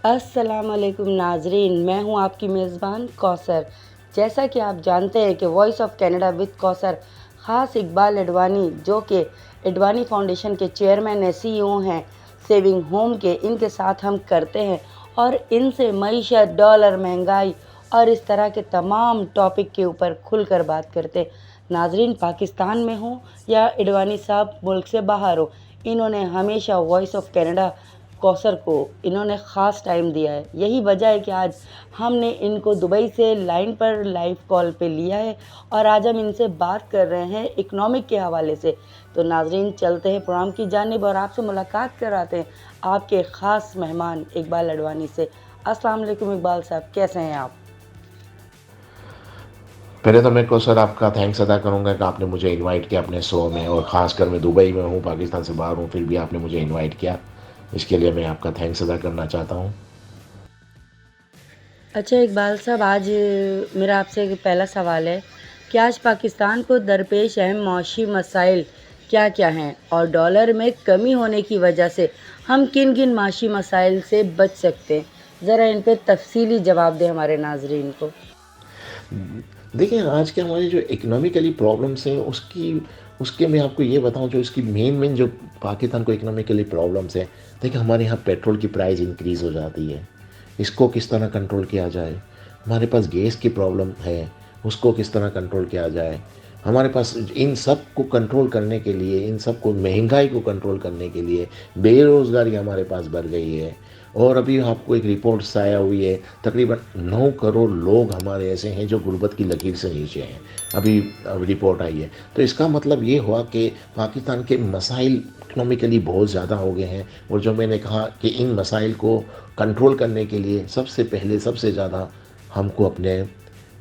अस्सलामुअलैकुम नाजरीन, मैं हूं आपकी मेज़बान कौसर। जैसा कि आप जानते हैं कि voice of Canada with Kausar ख़ास इकबाल अडवाणी, जो कि अडवाणी फाउंडेशन के चेयरमैन है, सीईओ हैं सेविंग होम के, इनके साथ हम करते हैं और इनसे मईशत, डॉलर, महंगाई और इस तरह के तमाम टॉपिक के ऊपर खुलकर बात करते हैं। नाजरीन, पाकिस्तान में हो या अडवाणी साहब मुल्क से बाहर हो, इन्होंने हमेशा वॉइस ऑफ कनाडा कौसर को इन्होंने ख़ास टाइम दिया है। यही वजह है कि आज हमने इनको दुबई से लाइन पर लाइव कॉल पे लिया है और आज हम इनसे बात कर रहे हैं इकनॉमिक के हवाले से। तो नाजरीन, चलते हैं प्रोग्राम की जानिब और आपसे मुलाकात कराते हैं आपके ख़ास मेहमान इकबाल अडवाणी से। अस्सलाम वालेकुम इकबाल साहब, कैसे हैं आप? पहले तो मैं को सर आपका थैंक्स अदा करूंगा कि आपने मुझे इनवाइट किया अपने शो में, और ख़ासकर मैं दुबई में हूँ, पाकिस्तान से बाहर हूँ, फिर भी आपने मुझे इनवाइट किया। इसके लिए मैं आपका थैंक्स अदा करना चाहता हूँ। अच्छा इकबाल साहब, आज मेरा आपसे एक पहला सवाल है कि आज पाकिस्तान को दरपेश अहम मौशी मसाइल क्या क्या हैं और डॉलर में कमी होने की वजह से हम किन किन माशी मसाइल से बच सकते हैं? ज़रा इन पे तफसीली जवाब दें हमारे नाजरीन को। देखिए, आज के हमारे जो इकोनॉमिकली प्रॉब्लम्स हैं उसके मैं आपको ये बताऊं, जो इसकी मेन जो पाकिस्तान को इकोनॉमिकली प्रॉब्लम्स है। देखिए, हमारे यहाँ पेट्रोल की प्राइस इंक्रीज़ हो जाती है, इसको किस तरह कंट्रोल किया जाए। हमारे पास गैस की प्रॉब्लम है, उसको किस तरह कंट्रोल किया जाए। हमारे पास इन सब को कंट्रोल करने के लिए, इन सब को महंगाई को कंट्रोल करने के लिए बेरोज़गारी हमारे पास बढ़ गई है। और अभी आपको एक रिपोर्ट आया हुई है, तकरीबन 9 करोड़ लोग हमारे ऐसे हैं जो गुर्बत की लकीर से नीचे हैं। अब रिपोर्ट आई है, तो इसका मतलब ये हुआ कि पाकिस्तान के मसाइल इकनॉमिकली बहुत ज़्यादा हो गए हैं। और जो मैंने कहा कि इन मसाइल को कंट्रोल करने के लिए सबसे पहले सबसे ज़्यादा हमको अपने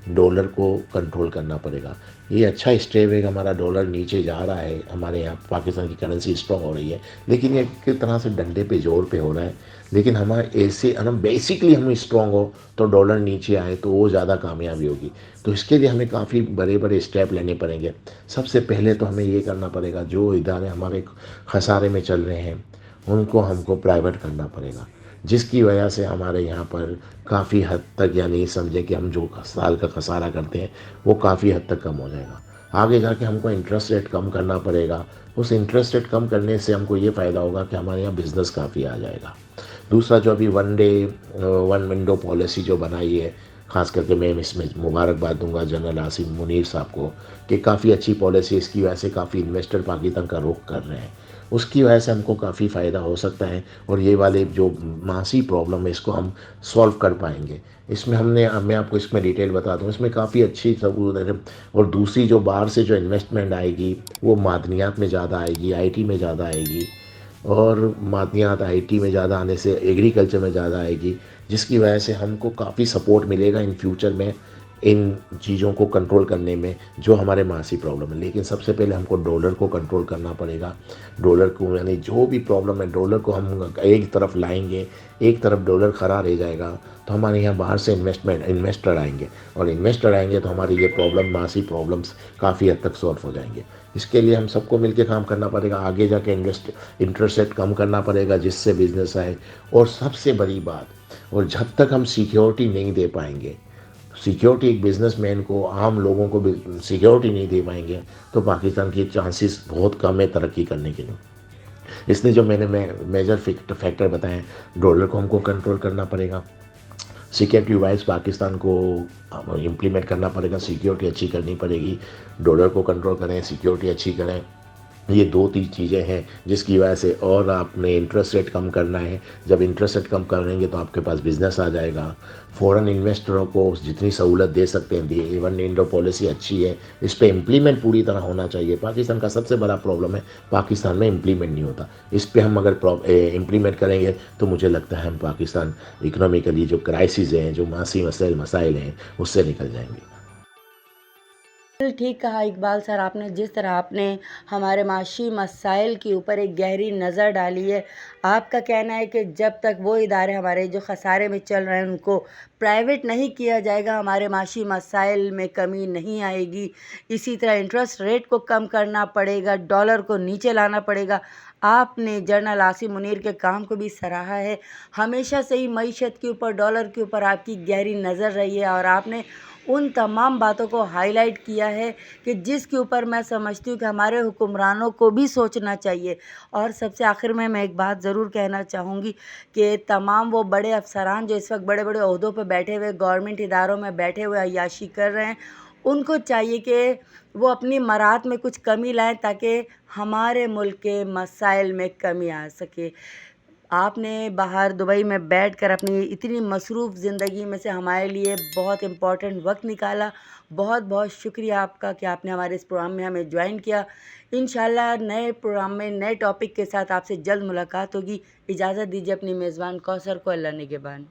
डॉलर को कंट्रोल करना पड़ेगा। ये अच्छा स्टेप है कि हमारा डॉलर नीचे जा रहा है, हमारे यहाँ पाकिस्तान की करेंसी स्ट्रॉन्ग हो रही है, लेकिन ये किस तरह से डंडे पे जोर पे हो रहा है। लेकिन हमारे ऐसे हम बेसिकली हम स्ट्रॉन्ग हो तो डॉलर नीचे आए तो वो ज़्यादा कामयाबी होगी। तो इसके लिए हमें काफ़ी बड़े बड़े स्टेप लेने पड़ेंगे। सबसे पहले तो हमें ये करना पड़ेगा, जो इदारे हमारे खसारे में चल रहे हैं उनको हमको प्राइवेट करना पड़ेगा, जिसकी वजह से हमारे यहाँ पर काफ़ी हद तक, यानी समझे कि हम जो साल का खसारा करते हैं वो काफ़ी हद तक कम हो जाएगा। आगे जाके हमको इंटरेस्ट रेट कम करना पड़ेगा। उस इंटरेस्ट रेट कम करने से हमको ये फ़ायदा होगा कि हमारे यहाँ बिज़नेस काफ़ी आ जाएगा। दूसरा, जो अभी वन विंडो पॉलिसी जो बनाई है, ख़ास करके मैं इसमें मुबारकबाद दूंगा जनरल आसिम मुनीर साहब को, कि काफ़ी अच्छी पॉलिसी, इसकी वजह से काफ़ी इन्वेस्टर पाकिस्तान का रुख कर रहे हैं। उसकी वजह से हमको काफ़ी फ़ायदा हो सकता है और ये वाले जो मासी प्रॉब्लम है इसको हम सॉल्व कर पाएंगे। इसमें मैं आपको इसमें डिटेल बता दूँ, इसमें काफ़ी अच्छी सबूत है। और दूसरी, जो बाहर से जो इन्वेस्टमेंट आएगी वो मादनियात में ज़्यादा आएगी, आईटी में ज़्यादा आएगी। और मादनियात आईटी में ज़्यादा आने से एग्रीकल्चर में ज़्यादा आएगी, जिसकी वजह से हमको काफ़ी सपोर्ट मिलेगा इन फ्यूचर में इन चीज़ों को कंट्रोल करने में जो हमारे मासी प्रॉब्लम है। लेकिन सबसे पहले हमको डॉलर को कंट्रोल करना पड़ेगा। डॉलर को, यानी जो भी प्रॉब्लम है, डॉलर को हम एक तरफ लाएंगे, एक तरफ डॉलर खड़ा रह जाएगा तो हमारे यहाँ बाहर से इन्वेस्टर आएंगे, और इन्वेस्टर आएंगे तो हमारी ये प्रॉब्लम, मासी प्रॉब्लम्स काफ़ी हद तक सॉल्व हो जाएंगे। इसके लिए हम सबको मिलकर काम करना पड़ेगा। आगे जाके इंटरेस्ट रेट कम करना पड़ेगा, जिससे बिजनेस आए। और सबसे बड़ी बात, और जब तक हम सिक्योरिटी नहीं दे पाएंगे, सिक्योरिटी एक बिजनेसमैन को, आम लोगों को सिक्योरिटी नहीं दे पाएंगे, तो पाकिस्तान की चांसेस बहुत कम है तरक्की करने के लिए। इसलिए जो मैंने मेजर फैक्टर बताए, डॉलर को हमको कंट्रोल करना पड़ेगा, सिक्योरिटी वाइज पाकिस्तान को इम्प्लीमेंट करना पड़ेगा, सिक्योरिटी अच्छी करनी पड़ेगी। डॉलर को कंट्रोल करें, सिक्योरिटी अच्छी करें, ये दो तीन चीज़ें हैं जिसकी वजह से। और आपने इंटरेस्ट रेट कम करना है, जब इंटरेस्ट रेट कम करेंगे तो आपके पास बिजनेस आ जाएगा। फॉरेन इन्वेस्टरों को जितनी सहूलत दे सकते हैं दिए। वन विंडो पॉलिसी अच्छी है, इस पर इम्प्लीमेंट पूरी तरह होना चाहिए। पाकिस्तान का सबसे बड़ा प्रॉब्लम है, पाकिस्तान में इम्प्लीमेंट नहीं होता। इस पर हम अगर इम्प्लीमेंट करेंगे तो मुझे लगता है हम पाकिस्तान इकोनॉमिकली जो क्राइसिस हैं, जो मासी मसाइल हैं, उससे निकल जाएंगे। बिल्कुल ठीक कहा इकबाल सर आपने। जिस तरह आपने हमारे माशी मसाइल के ऊपर एक गहरी नज़र डाली है। आपका कहना है कि जब तक वो इदारे हमारे जो खसारे में चल रहे हैं उनको प्राइवेट नहीं किया जाएगा, हमारे माशी मसाइल में कमी नहीं आएगी। इसी तरह इंटरेस्ट रेट को कम करना पड़ेगा, डॉलर को नीचे लाना पड़ेगा। आपने जनरल आसिम मुनीर के काम को भी सराहा है। हमेशा से ही मईशत के ऊपर, डॉलर के ऊपर आपकी गहरी नज़र रही है और आपने उन तमाम बातों को हाईलाइट किया है कि जिसके ऊपर मैं समझती हूँ कि हमारे हुक्मरानों को भी सोचना चाहिए। और सबसे आखिर में मैं एक बात ज़रूर कहना चाहूँगी कि तमाम वो बड़े अफसरान जो इस वक्त बड़े बड़े ओहदों पर बैठे हुए, गवर्नमेंट इदारों में बैठे हुए अय्याशी कर रहे हैं, उनको चाहिए कि वो अपनी मराहत में कुछ कमी लाएं ताकि हमारे मुल्क के मसाइल में कमी आ सके। आपने बाहर दुबई में बैठकर अपनी इतनी मसरूफ़ ज़िंदगी में से हमारे लिए बहुत इम्पोर्टेंट वक्त निकाला। बहुत बहुत शुक्रिया आपका कि आपने हमारे इस प्रोग्राम में हमें ज्वाइन किया। इंशाल्लाह नए प्रोग्राम में नए टॉपिक के साथ आपसे जल्द मुलाकात होगी। इजाज़त दीजिए अपनी मेज़बान कौसर को। अल्लाह निगहबान।